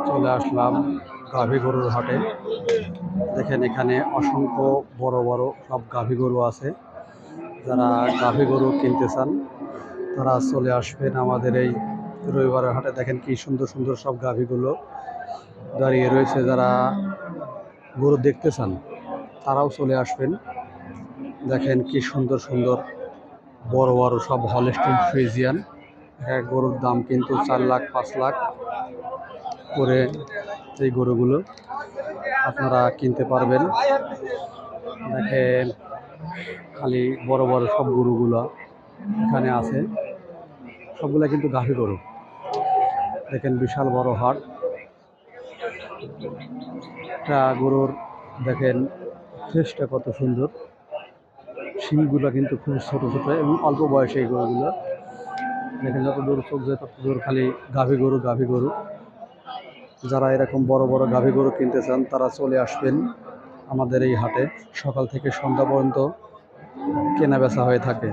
চলে আসলাম গাভী গরুর হাটে। দেখেন এখানে অসংখ্য বড় বড় সব গাভী গরু আছে। যারা গাভী গরু কিনতে চান তারা চলে আসবেন আমাদের এই রবিবারের হাটে। দেখেন কি সুন্দর সুন্দর সব গাভীগুলো দাঁড়িয়ে রয়েছে। যারা গরু দেখতে চান তারাও চলে আসবেন। দেখেন কি সুন্দর সুন্দর বড় বড় সব হলস্টিন ফ্রিজিয়ান। গরুর দাম কিন্তু 4 লাখ 5 লাখ করে এই গরুগুলো আপনারা কিনতে পারবেন। দেখেন খালি বড় বড় সব গরুগুলো এখানে আছে, সবগুলা কিন্তু গাভী গরু। দেখেন বিশাল বড় হাট। একটা গরুর দেখেন ফেসটা কত সুন্দর, শিংগুলো কিন্তু খুব ছোট ছোট এবং অল্প বয়সে এই গরুগুলো। দেখেন যত দূর চোখ যায় তত দূর খালি গাভী গরু গাভী গরু। যারা এরকম বড় বড় গাভী গরু কিনতে চান তারা চলে আসবেন আমাদের এই হাটে। সকাল থেকে সন্ধ্যা পর্যন্ত কেনা বেচা হয়ে থাকে।